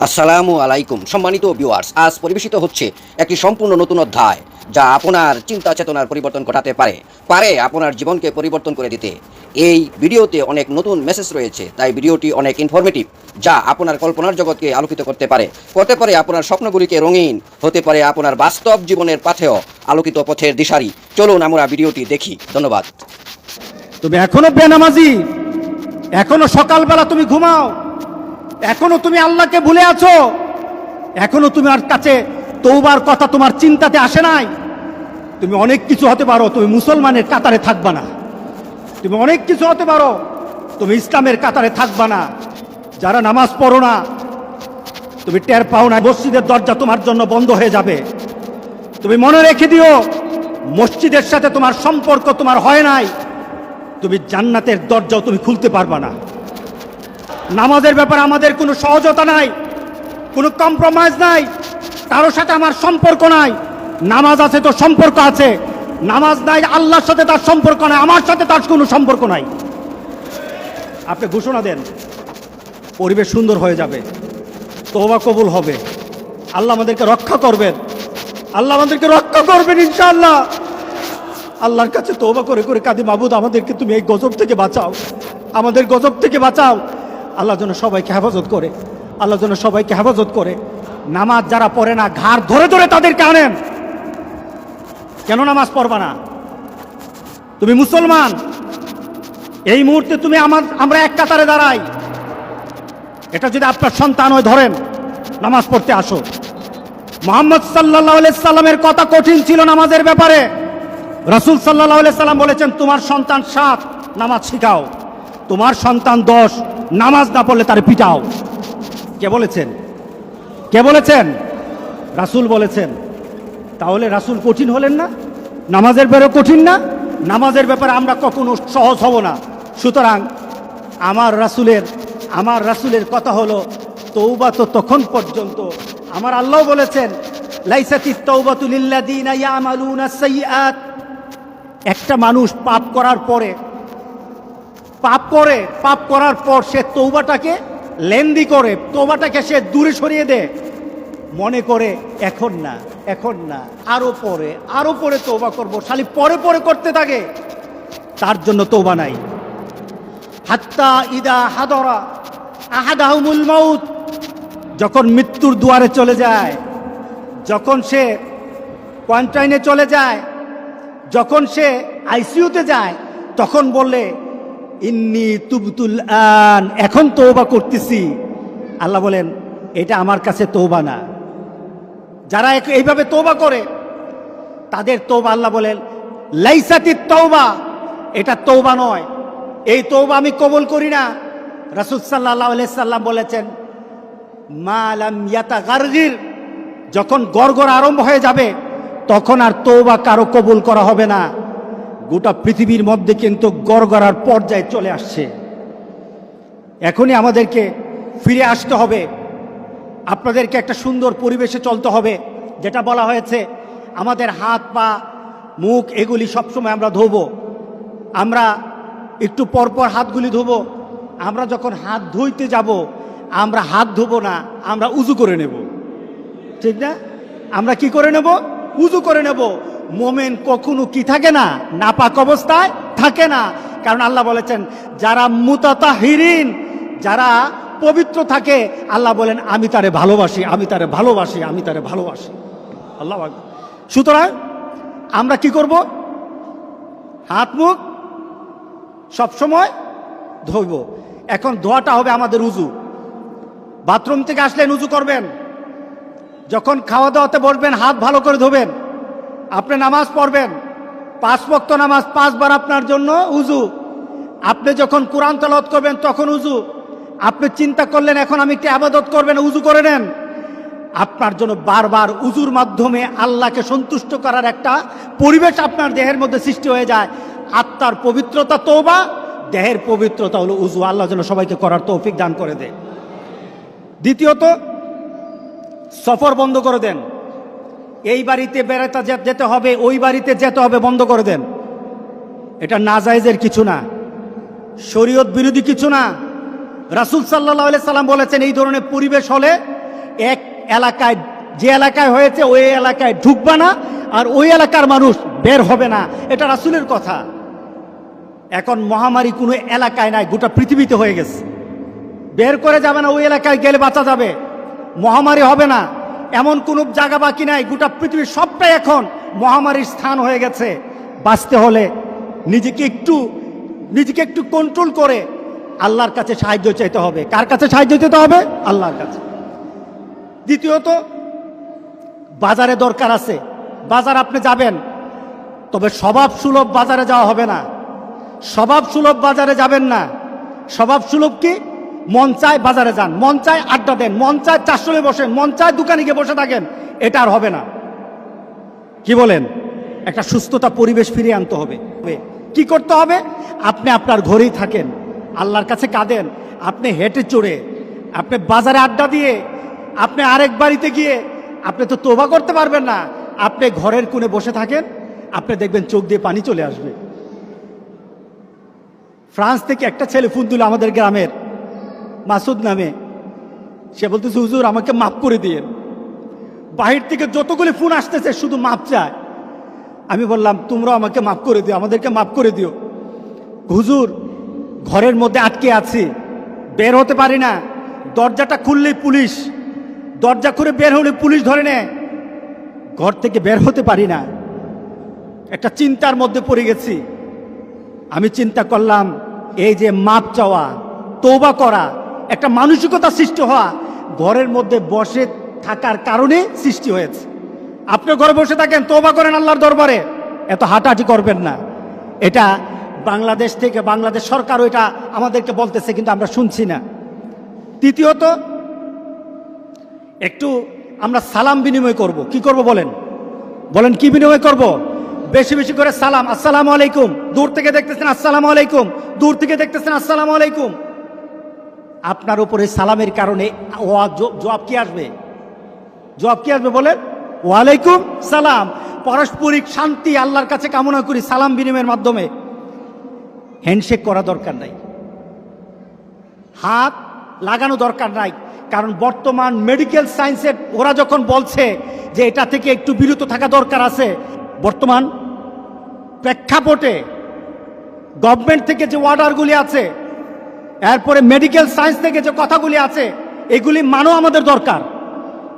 আসসালামু আলাইকুম সম্মানিত ভিউয়ার্স, আজ পরিবেশিত হচ্ছে একটি সম্পূর্ণ নতুন অধ্যায় যা আপনার চিন্তা চেতনার পরিবর্তন ঘটাতে পারে আপনার জীবনকে পরিবর্তন করে দিতে। এই ভিডিওতে অনেক নতুন মেসেজ রয়েছে, তাই ভিডিওটি অনেক ইনফরমেটিভ, যা আপনার কল্পনার জগৎকে আলোকিত করতে পারে আপনার স্বপ্নগুলিকে রঙিন, হতে পারে আপনার বাস্তব জীবনের পাথেও আলোকিত পথের দিশারি। চলুন আমরা ভিডিওটি দেখি। ধন্যবাদ। তুমি এখনো বেনামাজি, এখনো সকালবেলা তুমি ঘুমাও, এখনো তুমি আল্লাহকে ভুলে আছো, এখনো তোমার কাছে তওবার কথা তোমার চিন্তাতে আসে নাই। তুমি অনেক কিছু হতে পারো, তুমি মুসলমানের কাতারে থাকবা না। তুমি অনেক কিছু হতে পারো, তুমি ইসলামের কাতারে থাকবা না। যারা নামাজ পড়ো না, তুমি টের পাও না, মসজিদের দরজা তোমার জন্য বন্ধ হয়ে যাবে। তুমি মনে রেখে দিও, মসজিদের সাথে তোমার সম্পর্ক তোমার হয় নাই, তুমি জান্নাতের দরজাও তুমি খুলতে পারবা না। নামাজের ব্যাপারে আমাদের কোনো সহজতা নাই, কোনো কম্প্রোমাইজ নাই, কারোর সাথে আমার সম্পর্ক নাই। নামাজ আছে তো সম্পর্ক আছে, নামাজ নাই আল্লাহর সাথে তার সম্পর্ক নাই, আমার সাথে তার কোনো সম্পর্ক নাই। আপনি ঘোষণা দেন, পরিবেশ সুন্দর হয়ে যাবে, তওবা কবুল হবে, আল্লাহ আমাদেরকে রক্ষা করবেন, আল্লাহ আমাদেরকে রক্ষা করবেন ইনশাআল্লাহ। আল্লাহর কাছে তওবা করে করে কাঁদি, মাবুদ আমাদেরকে তুমি এই গজব থেকে বাঁচাও, আমাদের গজব থেকে বাঁচাও। আল্লাহ যেন সবাইকে হেফাজত করে, আল্লাহ যেন সবাইকে হেফাজত করে। নামাজ যারা পড়ে না, ঘাড় ধরে ধরে তাদেরকে আনেন। কেন নামাজ পড়বা না? তুমি মুসলমান, এই মুহূর্তে তুমি আমরা এক কাতারে দাঁড়াই। এটা যদি আপনার সন্তান হয়, ধরেন নামাজ পড়তে আসো। মুহাম্মদ সাল্লাল্লাহু আলাইহি সাল্লামের কথা কঠিন ছিল নামাজের ব্যাপারে। রাসূল সাল্লাল্লাহু আলাইহি সাল্লাম বলেছেন, তোমার সন্তান 7 নামাজ শিখাও, তোমার সন্তান 10 নামাজ না পড়লে তার পিটাও। কে বলেছেন? কে বলেছেন? রাসূল বলেছেন। তাহলে রাসূল কঠিন হলেন না? নামাজের ব্যাপারে কঠিন না? নামাজের ব্যাপারে আমরা কখনো সহজ হব না। সুতরাং আমার রাসূলের কথা হলো, তওবা তো তখন পর্যন্ত। আমার আল্লাহ বলেছেন, লাইসাতিত তাওবাতু লিল্লাযিনা ইয়ামালুনা সাইয়্যাত। একটা মানুষ পাপ করার পর সে তওবাটাকে লেন্দি করে, তওবাটাকে সে দূরে সরিয়ে দেয়, মনে করে এখন না আরো পরে তওবা করব, খালি পরে করতে থাকে। তার জন্য তওবা নাই। হাত্তা ইদা হাদরা আহাদাহুমুল মাউত, যখন মৃত্যুর দুয়ারে চলে যায়, যখন সে কোয়ারেন্টাইনে চলে যায়, যখন সে আইসিইউতে যায়, তখন বললে ইন্নী তুবতুল আন, এখন তওবা করতেছি। আল্লাহ বলেন, এটা আমার কাছে তওবা না। যারা এইভাবে তওবা করে, তাদের তওবা আল্লাহ বলেন লাইসাতিত তওবা, এটা তওবা নয়, এই তওবা আমি কবুল করি না। রাসূল সাল্লাল্লাহু আলাইহি সাল্লাম বলেছেন, মা লাম ইয়াতাগারগির, যখন গড়গড় আরম্ভ হয়ে যাবে, তখন আর তওবা কারো কবুল করা হবে না। গোটা পৃথিবীর মধ্যে কিন্তু গড়গড়ার পর্যায়ে চলে আসছে। এখনই আমাদেরকে ফিরে আসতে হবে, আপনাদেরকে একটা সুন্দর পরিবেশে চলতে হবে। যেটা বলা হয়েছে, আমাদের হাত পা মুখ এগুলি সবসময় আমরা ধোবো, আমরা একটু পরপর হাতগুলি ধোবো। আমরা যখন হাত ধুইতে যাব, আমরা হাত ধোবো না, আমরা উজু করে নেব, ঠিক না? আমরা কি করে নেব? উজু করে নেব। মোমেন কখনো কি থাকে না, নাপাক অবস্থায় থাকে না। কারণ আল্লাহ বলেছেন, যারা মুতাতাহিরিন, যারা পবিত্র থাকে, আল্লাহ বলেন আমি তারে ভালোবাসি, আমি তারে ভালোবাসি, আমি তারে ভালোবাসি। আল্লাহ আকবার। সুতরাং আমরা কি করব? হাত মুখ সবসময় ধোব। এখন ধোয়াটা হবে আমাদের উজু। বাথরুম থেকে আসলেন উজু করবেন, যখন খাওয়া দাওয়াতে বসবেন হাত ভালো করে ধোবেন। আপনি নামাজ পড়বেন, 5 ওয়াক্ত নামাজ 5 বার আপনার জন্য উজু। আপনি যখন কোরআন তেলাওয়াত করবেন তখন উজু। আপনি চিন্তা করলেন এখন আমি একটু ইবাদত করবেন, উজু করে নেন। আপনার জন্য বারবার উজুর মাধ্যমে আল্লাহকে সন্তুষ্ট করার একটা পরিবেশ আপনার দেহের মধ্যে সৃষ্টি হয়ে যায়। আত্মার পবিত্রতা তওবা, দেহের পবিত্রতা হলো উজু। আল্লাহ যেন সবাইকে করার তৌফিক দান করে দেয়। দ্বিতীয়ত, সফর বন্ধ করে দেন। এই বাড়িতে বেড়াতে যেতে হবে, ওই বাড়িতে যেতে হবে, বন্ধ করে দেন। এটা নাজায়েজের কিছু না, শরীয়ত বিরোধী কিছু না। রাসূল সাল্লাল্লাহু আলাইহি সাল্লাম বলেছেন, এই ধরনের পরিবেশ হলে এক এলাকায়, যে এলাকায় হয়েছে ওই এলাকায় ঢুকবা না, আর ওই এলাকার মানুষ বের হবে না। এটা রাসূলের কথা। এখন মহামারী কোনো এলাকায় নাই, গোটা পৃথিবীতে হয়ে গেছে। বের করে যাবে না, ওই এলাকায় গেলে বাঁচা যাবে, মহামারী হবে না, এমন কোনো জায়গা বাকি নাই। গোটা পৃথিবীর সবটাই এখন মহামারীর স্থান হয়ে গেছে। বাঁচতে হলে নিজেকে একটু কন্ট্রোল করে আল্লাহর কাছে সাহায্য চাইতে হবে। কার কাছে সাহায্য চাইতে হবে? আল্লাহর কাছে। দ্বিতীয়ত, বাজারে দরকার আছে, বাজার আপনি যাবেন, তবে স্বভাব সুলভ বাজারে যাওয়া হবে না। স্বভাব সুলভ বাজারে যাবেন না। স্বভাব সুলভ কি? মন চায় বাজারে যান, মন চায় আড্ডা দেন, মন চায় চারশোলে বসেন, মন চায় দোকানে গিয়ে বসে থাকেন, এটা আর হবে না। কি বলেন? একটা সুস্থতা পরিবেশ ফিরিয়ে আনতে হবে। কি করতে হবে? আপনি আপনার ঘরেই থাকেন, আল্লাহর কাছে কাঁদেন। আপনি হেঁটে চড়ে, আপনি বাজারে আড্ডা দিয়ে, আপনি আরেক বাড়িতে গিয়ে আপনি তো তওবা করতে পারবেন না। আপনি ঘরের কোণে বসে থাকেন, আপনি দেখবেন চোখ দিয়ে পানি চলে আসবে। ফ্রান্স থেকে একটা ছেলে ফোন দিল আমাদের গ্রামের, মাসুদ নামে। সে বলতেছে, হুজুর আমাকে মাফ করে দিয়েন। বাহির থেকে যতগুলি ফোন আসতেছে শুধু মাপ চায়। আমি বললাম, তোমরা আমাকে মাফ করে দিও, আমাদেরকে মাফ করে দিও। হুজুর ঘরের মধ্যে আটকে আছি, বের হতে পারি না, দরজাটা খুললেই পুলিশ, দরজা খুলে বের হলে পুলিশ ধরে নেয়, ঘর থেকে বের হতে পারি না, একটা চিন্তার মধ্যে পড়ে গেছি। আমি চিন্তা করলাম, এই যে মাপ চাওয়া, তওবা করা, একটা মানসিকতা সৃষ্টি হওয়া ঘরের মধ্যে বসে থাকার কারণে সৃষ্টি হয়েছে। আপনি ঘরে বসে থাকেন, তওবা করেন আল্লাহর দরবারে, এত হাঁটাহাঁটি করবেন না। এটা বাংলাদেশ থেকে, বাংলাদেশ সরকারও এটা আমাদেরকে বলতেছে, কিন্তু আমরা শুনছি না। তৃতীয়ত, একটু আমরা সালাম বিনিময় করব। কি করব বলেন? বলেন কি বিনিময় করব? বেশি বেশি করে সালাম। আসসালামু আলাইকুম, দূর থেকে দেখতেছেন আসসালামু আলাইকুম, দূর থেকে দেখতেছেন আসসালামু আলাইকুম। আপনার উপরে সালামের কারণে জবাব কি আসবে? জবাব কি আসবে বলেন? ওয়ালাইকুম সালাম। পারস্পরিক শান্তি আল্লাহর কাছে কামনা করি সালাম বিনিময়ের মাধ্যমে। হ্যান্ডশেক করা দরকার নাই, হাত লাগানো দরকার নাই। কারণ বর্তমান মেডিকেল সায়েন্সের ওরা যখন বলছে যে এটা থেকে একটু বিরত থাকা দরকার আছে, বর্তমান প্রেক্ষাপটে গভর্নমেন্ট থেকে যে অর্ডারগুলি আছে, এরপরে মেডিকেল সায়েন্স থেকে যে কথাগুলি আছে, এগুলি মানো আমাদের দরকার।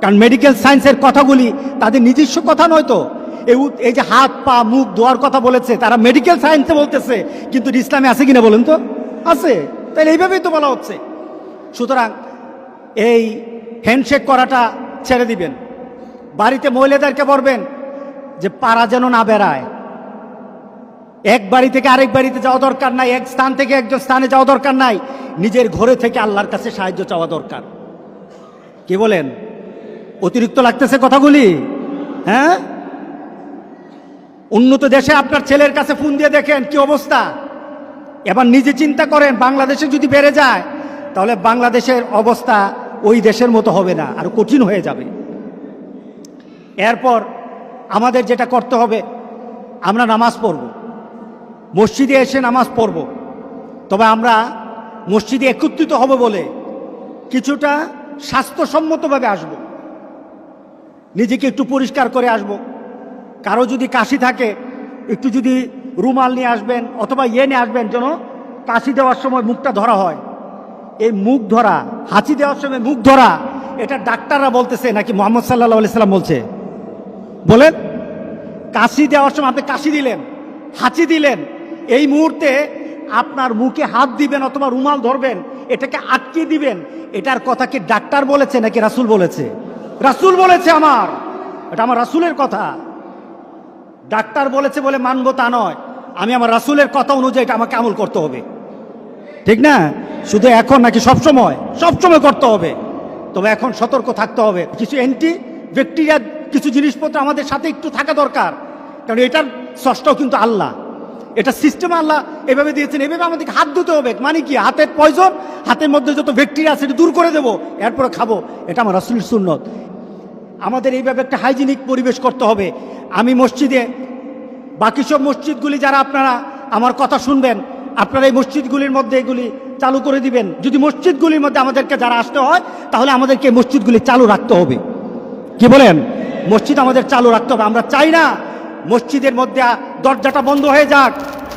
কারণ মেডিকেল সায়েন্সের কথাগুলি তাদের নিজস্ব কথা নয় তো। এই যে হাত পা মুখ ধোয়ার কথা বলেছে, তারা মেডিকেল সায়েন্সে বলতেছে, কিন্তু ইসলামে আছে কিনা বলেন তো? আছে। তাহলে এইভাবেই তো বলা হচ্ছে। সুতরাং এই হ্যান্ডশেক করাটা ছেড়ে দিবেন। বাড়িতে মহিলাদেরকে বলবেন যে পাড়া যেন না বেড়ায়, এক বাড়ি থেকে আরেক বাড়িতে যাওয়া দরকার নাই, এক স্থান থেকে একজন স্থানে যাওয়া দরকার নাই, নিজের ঘরে থেকে আল্লাহর কাছে সাহায্য চাওয়া দরকার। কি বলেন? অতিরিক্ত লাগতেছে কথাগুলি? হ্যাঁ, উন্নত দেশে আপনার ছেলের কাছে ফোন দিয়ে দেখেন কি অবস্থা। এবার নিজে চিন্তা করেন, বাংলাদেশে যদি বেড়ে যায় তাহলে বাংলাদেশের অবস্থা ওই দেশের মতো হবে না, আরো কঠিন হয়ে যাবে। এরপর আমাদের যেটা করতে হবে, আমরা নামাজ পড়ব, মসজিদে এসে নামাজ পড়ব। তবে আমরা মসজিদে একত্রিত হব বলে কিছুটা স্বাস্থ্যসম্মতভাবে আসব, নিজেকে একটু পরিষ্কার করে আসব। কারো যদি কাশি থাকে, একটু যদি রুমাল নিয়ে আসবেন অথবা নিয়ে আসবেন, যেন কাশি দেওয়ার সময় মুখটা ধরা হয়। এই মুখ ধরা, হাঁচি দেওয়ার সময় মুখ ধরা, এটা ডাক্তাররা বলতেছে নাকি মুহাম্মদ সাল্লাল্লাহু আলাইহি সাল্লাম বলছে? বলেন। কাশি দেওয়ার সময় আপনি কাশি দিলেন, হাঁচি দিলেন, এই মুহূর্তে আপনার মুখে হাত দিবেন অথবা রুমাল ধরবেন, এটাকে আটকে দিবেন। এটার কথা কি ডাক্তার বলেছে নাকি রাসূল বলেছে? রাসূল বলেছে। এটা আমার রাসূলের কথা। ডাক্তার বলেছে বলে মানবো তা নয়, আমি আমার রাসূলের কথা অনুযায়ী এটা আমাকে আমল করতে হবে, ঠিক না? শুধু এখন নাকি সবসময়? সবসময় করতে হবে। তবে এখন সতর্ক থাকতে হবে। কিছু অ্যান্টি ব্যাকটেরিয়া কিছু জিনিসপত্র আমাদের সাথে একটু থাকা দরকার, কারণ এটার স্রষ্টাও কিন্তু আল্লাহ। এটা সিস্টেম আল্লাহ এভাবে দিয়েছেন, এভাবে আমাদেরকে হাত ধুতে হবে। মানে কি? হাতের পয়জন, হাতের মধ্যে যত ব্যাকটেরিয়া আছে দূর করে দেবো, এরপরে খাবো। এটা আমার রাসূলের সুন্নত। আমাদের এইভাবে একটা হাইজিনিক পরিবেশ করতে হবে। আমি মসজিদে, বাকি সব মসজিদগুলি যারা আপনারা আমার কথা শুনবেন, আপনারা এই মসজিদগুলির মধ্যে এগুলি চালু করে দিবেন। যদি মসজিদগুলির মধ্যে আমাদেরকে যারা আসতে হয়, তাহলে আমাদেরকে মসজিদগুলি চালু রাখতে হবে। কি বলেন? মসজিদ আমাদের চালু রাখতে হবে। আমরা চাই না মসজিদের মধ্যে দরজাটা বন্ধ হয়ে যাক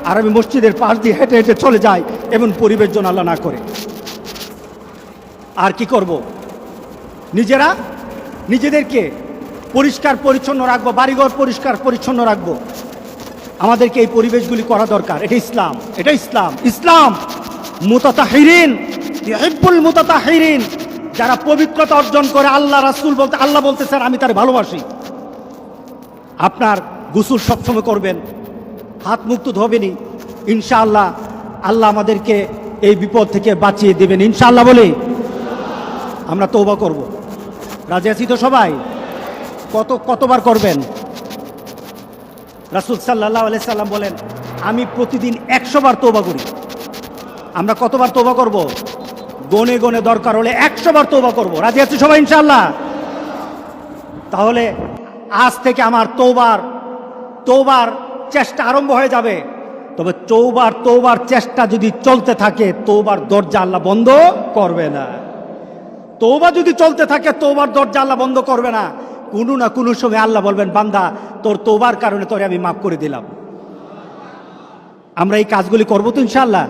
আর আমি মসজিদের পাশ দিয়ে হেঁটে হেঁটে চলে যাই, এমন পরিবেশ যেন আল্লাহ না করে। আর কি করব? নিজেরা নিজেদেরকে পরিষ্কার পরিচ্ছন্ন রাখবো, বাড়িঘর পরিষ্কার পরিচ্ছন্ন রাখবো। আমাদেরকে এই পরিবেশগুলি করা দরকার। এটা ইসলাম, এটা ইসলাম। ইসলাম মুতাতাহিরিন ইউহিব্বুল মুতাতাহিরিন, যারা পবিত্রতা অর্জন করে। আল্লাহ রাসূল বলতে, আল্লাহ বলতেছেন আমি তার ভালোবাসি। আপনার গোসল সবসময় করবেন, হাত মুখ তো ধোবেনই ইনশাআল্লাহ। আল্লাহ আমাদেরকে এই বিপদ থেকে বাঁচিয়ে দেবেন ইনশাআল্লাহ। বলে আমরা তওবা করব। রাজি আছি তো সবাই? কতবার করবেন? রাসূল সাল্লাল্লাহু আলাইহি সাল্লাম বলেন আমি প্রতিদিন 100 বার তওবা করি। আমরা কতবার তওবা করব? গনে গনে দরকার হলে 100 বার তওবা করব। রাজি আছি সবাই ইনশাআল্লাহ? তাহলে আজ থেকে আমার তওবার চেষ্টা আরম্ভ হয়ে যাবে। তবে তওবার চেষ্টা যদি চলতে থাকে, তওবার দরজা আল্লাহ বন্ধ করবে না। তওবা যদি চলতে থাকে, তওবার দরজা আল্লাহ বন্ধ করবে না। কোনো না কোনো সময় আল্লাহ বলবেন বান্দা তোর তওবার কারণে তোরে আমি মাফ করে দিলাম। আমরা এই কাজগুলি করবো তো ইনশাআল্লাহ?